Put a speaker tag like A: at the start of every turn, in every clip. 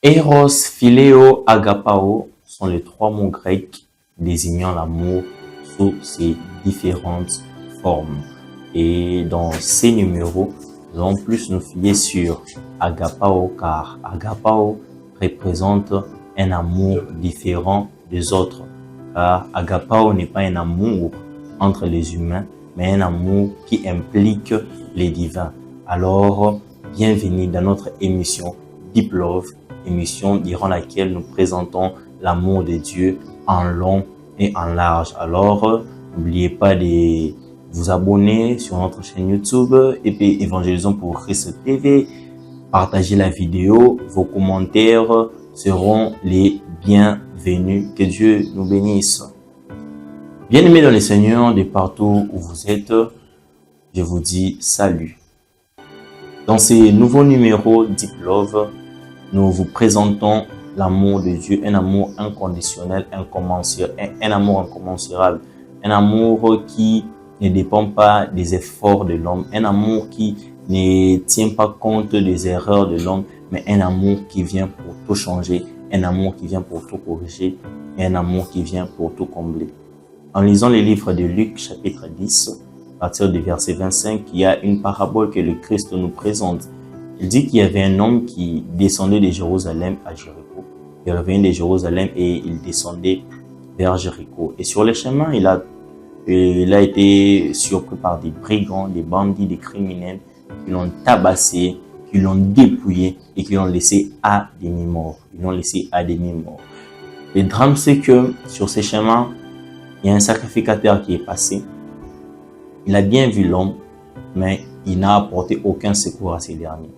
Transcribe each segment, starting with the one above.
A: Eros, Philéo, Agapao sont les trois mots grecs désignant l'amour sous ses différentes formes. Et dans ces numéros, nous allons plus nous fier sur Agapao, car Agapao représente un amour différent des autres. Car Agapao n'est pas un amour entre les humains, mais un amour qui implique les divins. Alors, bienvenue dans notre émission Deep Love, émission durant laquelle nous présentons l'amour de Dieu en long et en large. Alors, n'oubliez pas de vous abonner sur notre chaîne YouTube et puis Évangélisons pour Christ TV. Partagez la vidéo, vos commentaires seront les bienvenus. Que Dieu nous bénisse. Bien-aimés dans le Seigneur, de partout où vous êtes, je vous dis salut. Dans ces nouveaux numéros Deep Love, nous vous présentons l'amour de Dieu, un amour inconditionnel, un amour incommensurable, un amour qui ne dépend pas des efforts de l'homme, un amour qui ne tient pas compte des erreurs de l'homme, mais un amour qui vient pour tout changer, un amour qui vient pour tout corriger, et un amour qui vient pour tout combler. En lisant le livre de Luc, chapitre 10, à partir du verset 25, il y a une parabole que le Christ nous présente. Il dit qu'il y avait un homme qui descendait de Jérusalem à Jéricho. Il revenait de Jérusalem et il descendait vers Jéricho. Et sur le chemin, il a été surpris par des brigands, des bandits, des criminels qui l'ont tabassé, qui l'ont dépouillé et qui l'ont laissé à demi-mort. Le drame, c'est que sur ce chemin, il y a un sacrificateur qui est passé. Il a bien vu l'homme, mais il n'a apporté aucun secours à ces derniers.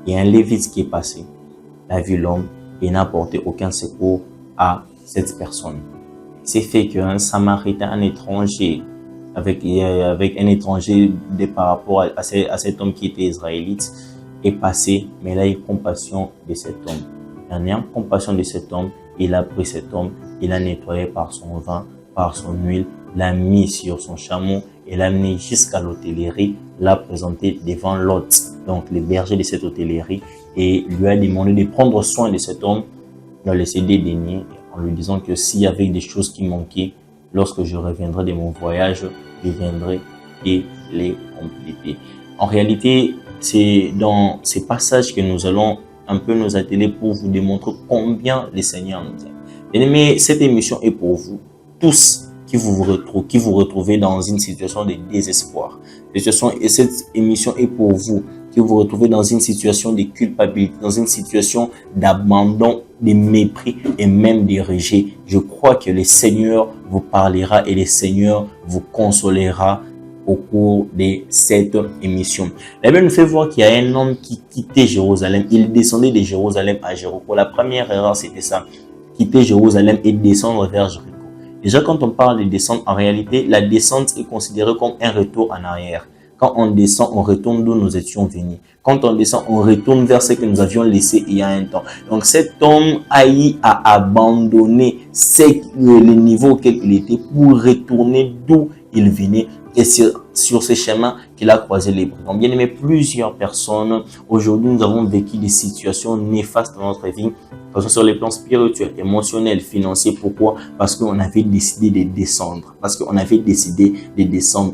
A: Il y a un lévite qui est passé. Il a vu l'homme et n'a apporté aucun secours à cette personne. C'est fait qu'un Samaritain, un étranger, avec un étranger par rapport à cet homme qui était israélite, est passé, mais il a eu compassion de cet homme. En ayant compassion de cet homme, il a pris cet homme, il l'a nettoyé par son vin, par son huile, l'a mis sur son chameau et l'a amené jusqu'à l'hôtellerie, l'a présenté devant l'hôte, donc le berger de cette hôtellerie, et lui a demandé de prendre soin de cet homme, de le laisser dédaigner, en lui disant que s'il y avait des choses qui manquaient, lorsque je reviendrai de mon voyage, je viendrai et les compléter. En réalité, c'est dans ces passages que nous allons un peu nous atteler pour vous démontrer combien le Seigneur nous aime. Bien-aimés, cette émission est pour vous tous qui vous retrouvez dans une situation de désespoir. Et cette émission est pour vous qui vous retrouvez dans une situation de culpabilité, dans une situation d'abandon, de mépris et même de rejet. Je crois que le Seigneur vous parlera et le Seigneur vous consolera au cours de cette émission. La Bible nous fait voir qu'il y a un homme qui quittait Jérusalem. Il descendait de Jérusalem à Jéricho. La première erreur, c'était ça. Quitter Jérusalem et descendre vers Jéricho. Déjà, quand on parle de descente, en réalité, la descente est considérée comme un retour en arrière. Quand on descend, on retourne d'où nous étions venus. Quand on descend, on retourne vers ce que nous avions laissé il y a un temps. Donc, cet homme a eu à abandonner le niveau auquel il était pour retourner d'où il venait. Et sur ce chemin qu'il a croisé les brigands. Bien aimé, plusieurs personnes, aujourd'hui, nous avons vécu des situations néfastes dans notre vie, que ce soit sur les plans spirituels, émotionnels, financiers. Pourquoi? Parce qu'on avait décidé de descendre.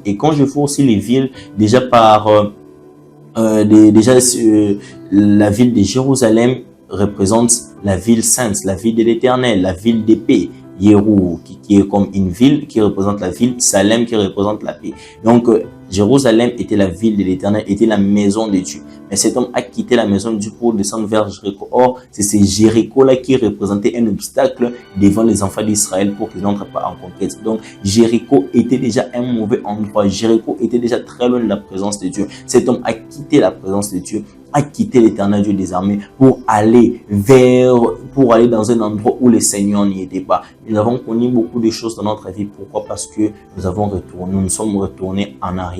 A: Et quand je vois aussi les villes, déjà la ville de Jérusalem représente la ville sainte, la ville de l'Éternel, la ville de paix. Yérou, qui est comme une ville qui représente la ville, Salem qui représente la paix. Donc, Jérusalem était la ville de l'Éternel, était la maison de Dieu. Mais cet homme a quitté la maison de Dieu pour descendre vers Jéricho. Or, c'est ce Jéricho-là qui représentait un obstacle devant les enfants d'Israël pour qu'ils n'entrent pas en conquête. Donc, Jéricho était déjà un mauvais endroit. Jéricho était déjà très loin de la présence de Dieu. Cet homme a quitté la présence de Dieu, a quitté l'Éternel Dieu des armées pour aller dans un endroit où le Seigneur n'y était pas. Nous avons connu beaucoup de choses dans notre vie. Pourquoi? Parce que nous sommes retournés en arrière.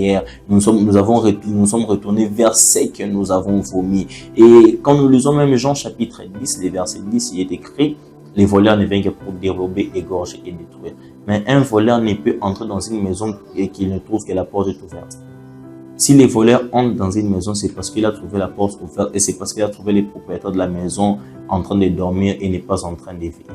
A: Nous sommes retournés vers ce que nous avons vomi. Et quand nous lisons même Jean chapitre 10, le verset 10, il est écrit: les voleurs ne viennent que pour dérober, égorger et détruire. Mais un voleur ne peut entrer dans une maison et qu'il ne trouve que la porte est ouverte. Si les voleurs entrent dans une maison, c'est parce qu'il a trouvé la porte ouverte et c'est parce qu'il a trouvé les propriétaires de la maison en train de dormir et n'est pas en train d'éveiller.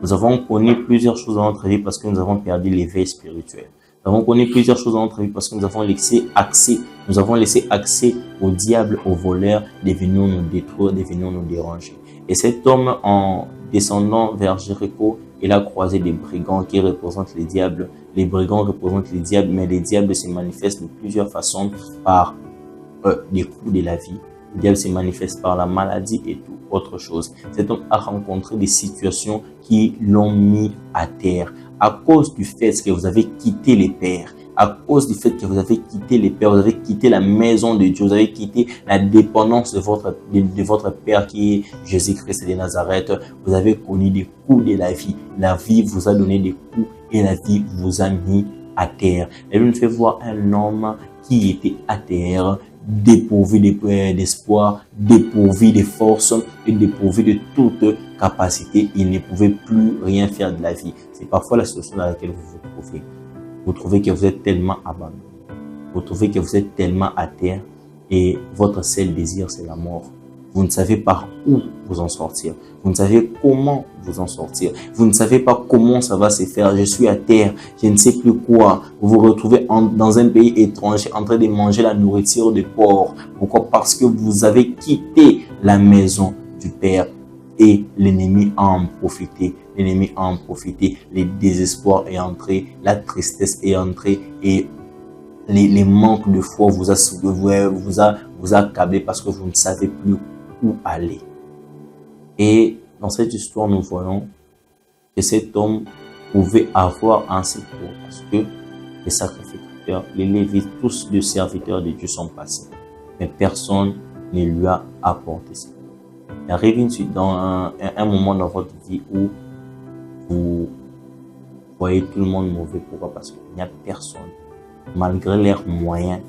A: Nous avons connu plusieurs choses dans notre vie parce que nous avons perdu l'éveil spirituel. Nous avons connu plusieurs choses dans notre vie parce que nous avons laissé accès au diable, aux voleurs, de venir nous détruire, de venir nous déranger. Et cet homme, en descendant vers Jéricho, il a croisé des brigands qui représentent les diables. Les brigands représentent les diables, mais les diables se manifestent de plusieurs façons par les coups de la vie. Le diable se manifeste par la maladie et tout autre chose. Cet homme a rencontré des situations qui l'ont mis à terre à cause du fait que vous avez quitté les pères. À cause du fait que vous avez quitté les pères, vous avez quitté la maison de Dieu, vous avez quitté la dépendance de votre Père qui est Jésus-Christ de Nazareth. Vous avez connu des coups de la vie. La vie vous a donné des coups et la vie vous a mis à terre. Elle nous fait voir un homme qui était à terre, dépourvu d'espoir, dépourvu de force et dépourvu de toute capacité. Il ne pouvait plus rien faire de la vie. C'est parfois la situation dans laquelle vous vous trouvez. Vous trouvez que vous êtes tellement abandonné. Vous trouvez que vous êtes tellement à terre et votre seul désir, c'est la mort. Vous ne savez pas où vous en sortir. Vous ne savez comment vous en sortir. Vous ne savez pas comment ça va se faire. Je suis à terre, je ne sais plus quoi. Vous vous retrouvez dans un pays étranger en train de manger la nourriture de porc. Pourquoi? Parce que vous avez quitté la maison du Père. Et l'ennemi a en profité. L'ennemi a en profité. Le désespoir est entré. La tristesse est entrée. Et les manques de foi vous a accablé parce que vous ne savez plus où aller. Et dans cette histoire, nous voyons que cet homme pouvait avoir un secours parce que les sacrificateurs, les Lévites, tous les serviteurs de Dieu sont passés. Mais personne ne lui a apporté ça. Il arrive dans un moment dans votre vie où vous voyez tout le monde mauvais. Pourquoi? Parce qu'il n'y a personne, malgré leurs moyens,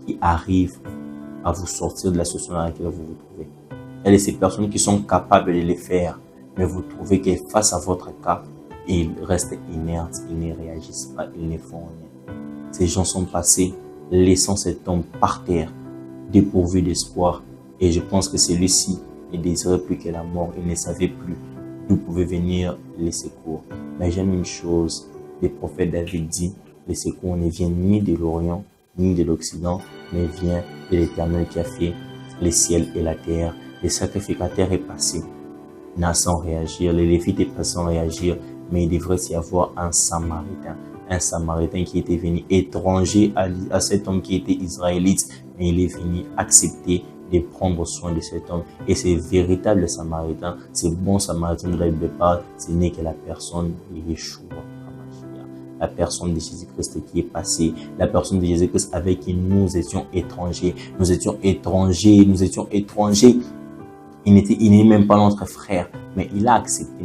A: qui arrive à vous sortir de la situation dans laquelle vous vous trouvez. Il y a ces personnes qui sont capables de les faire, mais vous trouvez que face à votre cas, ils restent inertes, ils ne réagissent pas, ils ne font rien. Ces gens sont passés, laissant cet homme par terre, dépourvu d'espoir. Et je pense que celui-ci ne désirait plus que la mort. Il ne savait plus d'où pouvaient venir les secours. Mais j'aime une chose, le prophète David dit, les secours ne viennent ni de l'Orient, ni de l'Occident, mais vient de l'Éternel qui a fait les ciels et la terre. Le sacrificateur est passé, sans réagir. Les Lévites est passé sans réagir, mais il devrait y avoir un Samaritain qui était venu étranger à cet homme qui était israélite, mais il est venu accepter de prendre soin de cet homme. Et c'est véritable Samaritain, c'est bon Samaritain de la Bible parle, ce n'est que la personne de Yeshua, la personne de Jésus-Christ qui est passée, la personne de Jésus-Christ avec qui nous étions étrangers. Il n'est même pas notre frère, mais il a accepté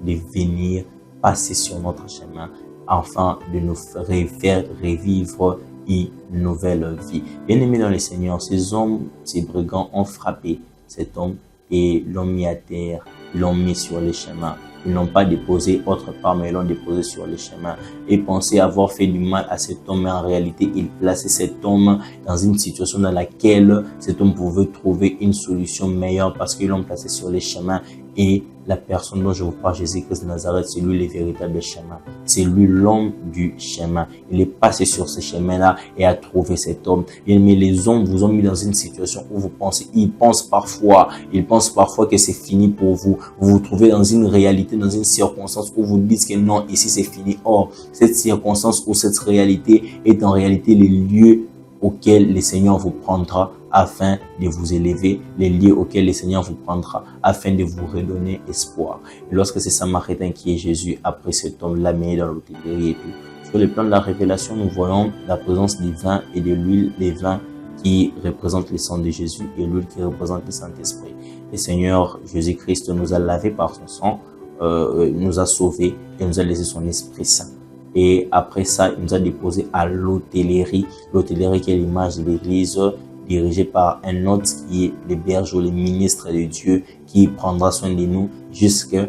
A: de venir passer sur notre chemin afin de nous faire revivre une nouvelle vie. Bien-aimés dans le Seigneur, ces hommes, ces brigands ont frappé cet homme et l'ont mis à terre, l'ont mis sur les chemins. Ils n'ont pas déposé autre part, mais ils l'ont déposé sur les chemins. Et pensaient avoir fait du mal à cet homme, mais en réalité, ils plaçaient cet homme dans une situation dans laquelle cet homme pouvait trouver une solution meilleure parce qu'ils l'ont placé sur les chemins. Et la personne dont je vous parle, Jésus-Christ de Nazareth, c'est lui le véritable chemin. C'est lui l'homme du chemin. Il est passé sur ce chemin-là et a trouvé cet homme. Mais les hommes vous ont mis dans une situation où vous pensez, ils pensent parfois que c'est fini pour vous. Vous vous trouvez dans une réalité, dans une circonstance où vous dites que non, ici c'est fini. Or, cette circonstance ou cette réalité est en réalité le lieu auquel le Seigneur vous prendra afin de vous élever, les lieux auxquels le Seigneur vous prendra afin de vous redonner espoir. Et lorsque c'est Samaritain qui est Jésus, après cet homme l'a mis dans l'hôtellerie et tout. Sur le plan de la révélation, nous voyons la présence du vin et de l'huile, les vins qui représentent le sang de Jésus et l'huile qui représente le Saint-Esprit. Le Seigneur Jésus-Christ nous a lavés par son sang, nous a sauvés et nous a laissé son Esprit Saint. Et après ça, il nous a déposé à l'hôtellerie. L'hôtellerie qui est l'image de l'Église, dirigée par un autre qui est le berger ou le ministre de Dieu qui prendra soin de nous jusqu'à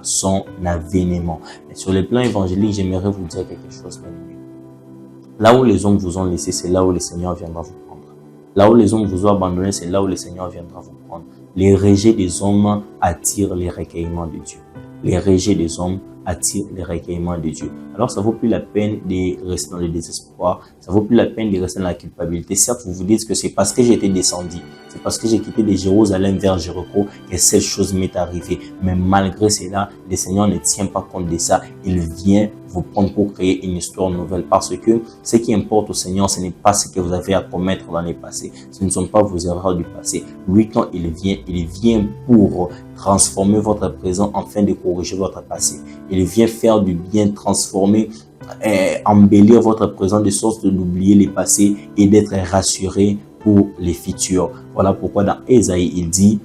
A: son avènement. Mais sur le plan évangélique, j'aimerais vous dire quelque chose. Là où les hommes vous ont laissé, c'est là où le Seigneur viendra vous prendre. Là où les hommes vous ont abandonné, c'est là où le Seigneur viendra vous prendre. Les rejets des hommes attirent les recueillements de Dieu. Les rejets des hommes attirent les recueillements de Dieu. Alors, ça vaut plus la peine de rester dans le désespoir. Ça vaut plus la peine de rester dans la culpabilité. Certes, vous vous dites que c'est parce que j'étais descendu. C'est parce que j'ai quitté de Jérusalem vers Jéricho que cette chose m'est arrivée. Mais malgré cela, le Seigneur ne tient pas compte de ça. Il vient vous prendre pour créer une histoire nouvelle. Parce que ce qui importe au Seigneur, ce n'est pas ce que vous avez à commettre dans le passé. Ce ne sont pas vos erreurs du passé. Lui, quand il vient pour transformer votre présent afin de corriger votre passé. Il vient faire du bien, transformer, embellir votre présent de sorte d'oublier les passés et d'être rassuré pour les futurs. Voilà pourquoi dans Ésaïe, il dit,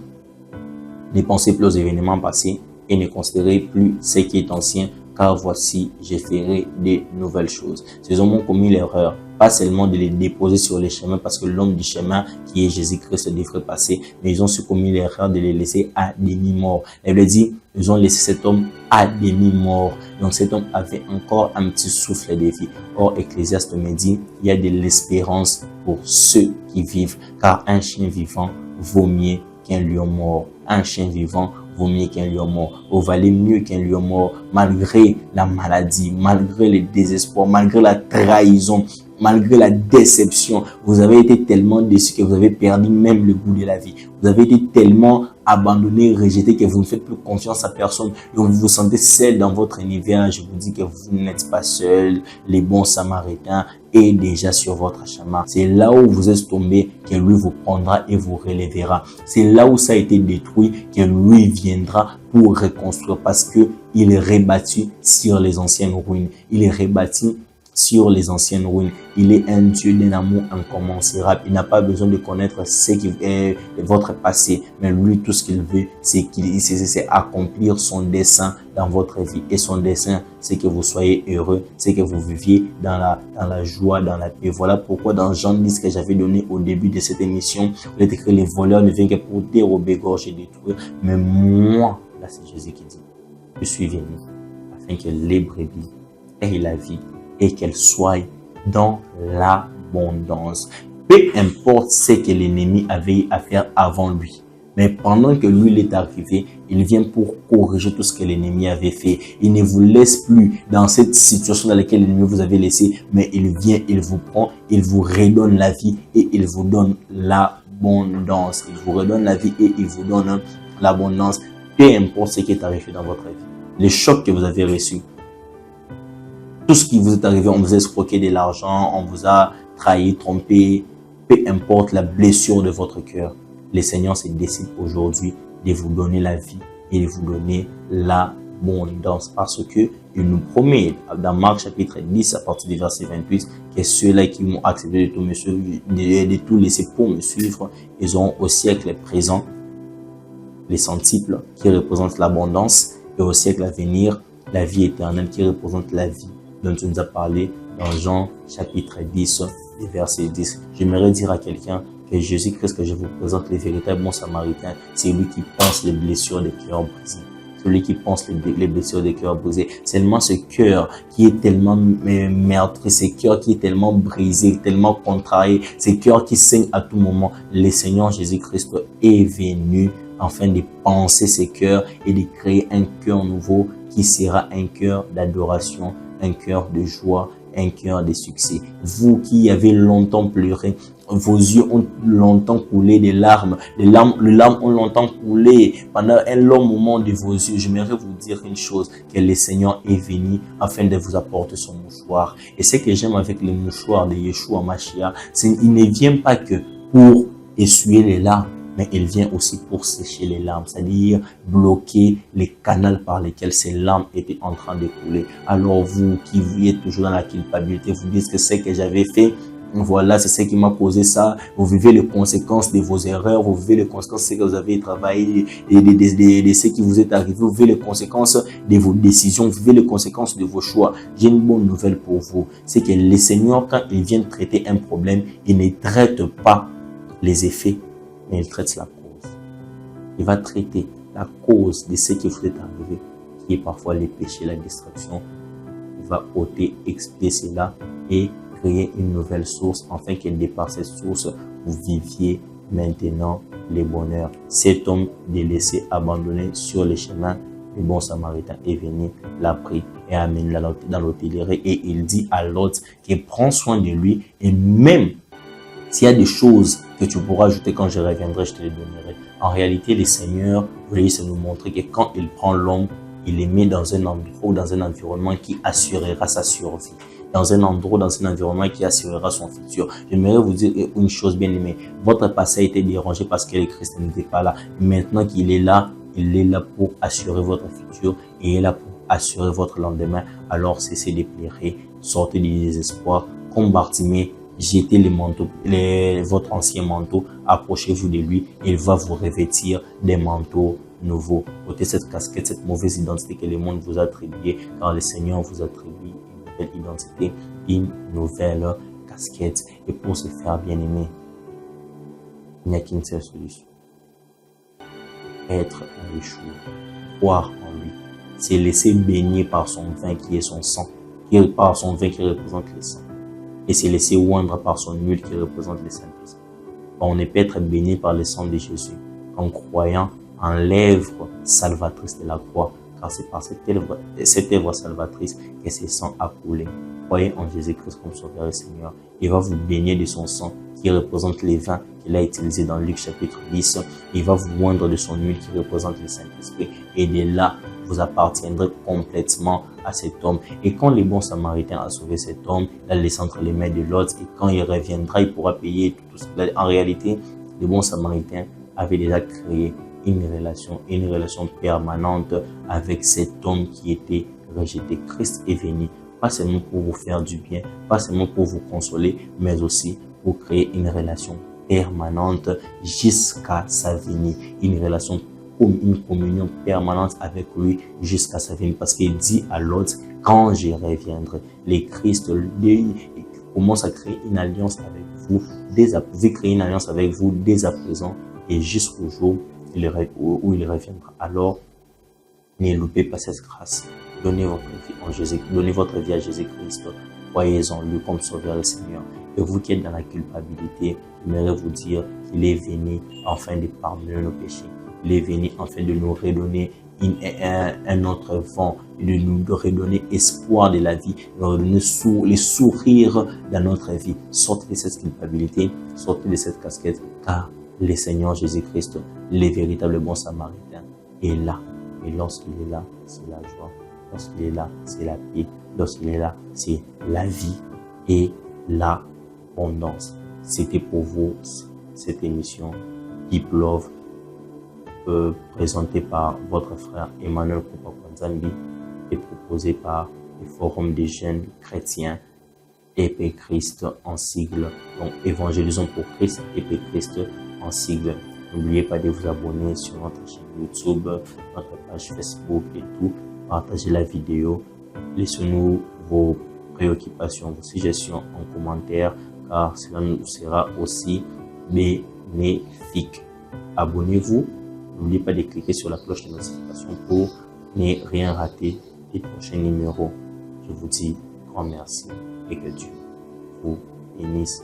A: ne pensez plus aux événements passés et ne considérez plus ce qui est ancien, car voici, je ferai de nouvelles choses. Ces hommes ont commis l'erreur, pas seulement de les déposer sur les chemins, parce que l'homme du chemin, qui est Jésus-Christ, devrait passer, mais ils ont su commis l'erreur de les laisser à demi-mort. Elle dit, ils ont laissé cet homme à demi-mort. Donc cet homme avait encore un petit souffle de vie. Or, Ecclésiaste me dit, il y a de l'espérance pour ceux qui vivent, car un chien vivant vaut mieux qu'un lion mort. Un chien vivant vaut mieux qu'un lion mort. Vous valez mieux qu'un lion mort, malgré la maladie, malgré le désespoir, malgré la trahison, malgré la déception. Vous avez été tellement déçu que vous avez perdu même le goût de la vie. Vous avez été tellement abandonné, rejeté que vous ne faites plus confiance à personne. Donc vous vous sentez seul dans votre univers. Je vous dis que vous n'êtes pas seul. Les bons samaritains est déjà sur votre chemin. C'est là où vous êtes tombé que lui vous prendra et vous relèvera. C'est là où ça a été détruit que lui viendra pour reconstruire, parce que il est rebâti sur les anciennes ruines. Il est rebâti sur les anciennes ruines. Il est un Dieu d'un amour incommensurable. Il n'a pas besoin de connaître ce qui est votre passé, mais lui, tout ce qu'il veut, c'est accomplir son dessein dans votre vie. Et son dessein, c'est que vous soyez heureux, c'est que vous viviez dans la joie, dans la paix. Voilà pourquoi dans Jean 10 que j'avais donné au début de cette émission, il est écrit, les voleurs ne viennent que pour dérober, égorger, détruire. Mais moi, là c'est Jésus qui dit, je suis venu afin que les brebis aient la vie et qu'elle soit dans l'abondance. Peu importe ce que l'ennemi avait à faire avant lui. Mais pendant que lui il est arrivé, il vient pour corriger tout ce que l'ennemi avait fait. Il ne vous laisse plus dans cette situation dans laquelle l'ennemi vous avait laissé, mais il vient, il vous prend, il vous redonne la vie et il vous donne l'abondance. Il vous redonne la vie et il vous donne l'abondance. Peu importe ce qui est arrivé dans votre vie. Les chocs que vous avez reçus, tout ce qui vous est arrivé, on vous a escroqué de l'argent, on vous a trahi, trompé, peu importe la blessure de votre cœur, le Seigneur se décide aujourd'hui de vous donner la vie et de vous donner l'abondance, parce que il nous promet dans Marc chapitre 10 à partir du verset 28 que ceux-là qui m'ont accepté de tout me suivre, de tout laisser pour me suivre, ils auront au siècle présent les centiples qui représentent l'abondance et au siècle à venir la vie éternelle qui représente la vie dont tu nous as parlé dans Jean chapitre 10, verset 10. J'aimerais dire à quelqu'un que Jésus-Christ que je vous présente, le véritable bon samaritain, c'est lui qui pense les blessures des cœurs brisés. Celui qui pense les blessures des cœurs brisés. Seulement ce cœur qui est tellement meurtri, ce cœur qui est tellement brisé, tellement contrarié, ce cœur qui saigne à tout moment. Le Seigneur Jésus-Christ est venu afin de penser ces cœurs et de créer un cœur nouveau qui sera un cœur d'adoration, un cœur de joie, un cœur de succès. Vous qui avez longtemps pleuré, vos yeux ont longtemps coulé des larmes, les larmes ont longtemps coulé pendant un long moment de vos yeux. J'aimerais vous dire une chose, que le Seigneur est venu afin de vous apporter son mouchoir. Et ce que j'aime avec le mouchoir de Yeshua Mashiach, c'est qu'il ne vient pas que pour essuyer les larmes, mais il vient aussi pour sécher les larmes, c'est-à-dire bloquer les canaux par lesquels ces larmes étaient en train de couler. Alors vous qui êtes toujours dans la culpabilité, vous dites que ce que j'avais fait, voilà, c'est ce qui m'a causé ça. Vous vivez les conséquences de vos erreurs, vous vivez les conséquences de ce que vous avez travaillé, de ce qui vous est arrivé, vous vivez les conséquences de vos décisions, vous vivez les conséquences de vos choix. J'ai une bonne nouvelle pour vous, c'est que le Seigneur, quand il vient traiter un problème, il ne traite pas les effets, mais il traite la cause. Il va traiter la cause de ce qui vous est arrivé, qui est parfois les péchés, la distraction. Il va ôter, expier cela et créer une nouvelle source, afin que de par cette source, vous viviez maintenant les bonheurs. Cet homme délaissé, abandonné sur les chemins, le bon samaritain est venu, l'a pris et amène dans l'hôtellerie. Et il dit à l'hôte qu'il prend soin de lui. Et même s'il y a des choses que tu pourras ajouter quand je reviendrai, je te les donnerai. En réalité, le Seigneur voulait nous montrer que quand il prend l'homme, il les met dans un endroit ou dans un environnement qui assurera sa survie. Dans un endroit, dans un environnement qui assurera son futur. J'aimerais vous dire une chose bien aimée. Votre passé a été dérangé parce que le Christ n'était pas là. Maintenant qu'il est là, il est là pour assurer votre futur et il est là pour assurer votre lendemain. Alors cessez de pleurer, sortez du désespoir. Comme Bartimée, jetez les manteaux, votre ancien manteau, approchez-vous de lui, il va vous revêtir des manteaux nouveaux. Ôtez cette casquette, cette mauvaise identité que le monde vous a attribuée, car le Seigneur vous attribue une nouvelle identité, une nouvelle casquette. Et pour se faire bien aimer, il n'y a qu'une seule solution. Être en Yeshua, croire en lui, c'est laisser baigner par son vin qui est son sang, par son vin qui représente le sang, et se laisser oindre par son huile qui représente le Saint-Esprit. On ne peut être béni par le sang de Jésus en croyant en l'œuvre salvatrice de la croix, car c'est par cette œuvre salvatrice que ce sang a coulé. Croyez en Jésus-Christ comme Sauveur et Seigneur. Il va vous baigner de son sang qui représente les vins qu'il a utilisé dans Luc chapitre 10. Il va vous oindre de son huile qui représente le Saint-Esprit. Et de là, vous appartiendrez complètement à cet homme. Et quand le bon samaritain a sauvé cet homme, il a laissé entre les mains de l'autre. Et quand il reviendra, il pourra payer tout cela. En réalité, le bon samaritain avait déjà créé une relation permanente avec cet homme qui était rejeté. Christ est venu, pas seulement pour vous faire du bien, pas seulement pour vous consoler, mais aussi pour créer une relation permanente jusqu'à sa venue. Une relation, une communion permanente avec lui jusqu'à sa venue. Parce qu'il dit à l'autre, quand je reviendrai, le Christ commence à créer une alliance avec vous, créer une alliance avec vous dès à présent et jusqu'au jour où il reviendra. Alors, ne loupez pas cette grâce. Donnez votre vie à Jésus-Christ. Croyez en lui comme Sauveur et Seigneur. Et vous qui êtes dans la culpabilité, j'aimerais vous dire qu'il est venu afin de pardonner nos péchés. Il est venu afin de nous redonner un autre vent, de nous redonner espoir de la vie, de nous donner les sourires dans notre vie. Sortez de cette culpabilité, sortez de cette casquette, car le Seigneur Jésus-Christ, le véritable bon samaritain, est là. Et lorsqu'il est là, c'est la joie. Lorsqu'il est là, c'est la paix. Lorsqu'il est là, c'est la vie et l'abondance. C'était pour vous cette émission Deep Love, présentée par votre frère Emmanuel Kopakonzambi et proposée par le Forum des jeunes chrétiens EP Christ en sigle. Donc, évangélisons pour Christ, EP Christ en sigle. N'oubliez pas de vous abonner sur notre chaîne YouTube, notre page Facebook et tout. Partagez la vidéo. Laissez-nous vos préoccupations, vos suggestions en commentaire, car cela nous sera aussi bénéfique. Abonnez-vous. N'oubliez pas de cliquer sur la cloche de notification pour ne rien rater des prochains numéros. Je vous dis grand merci et que Dieu vous bénisse.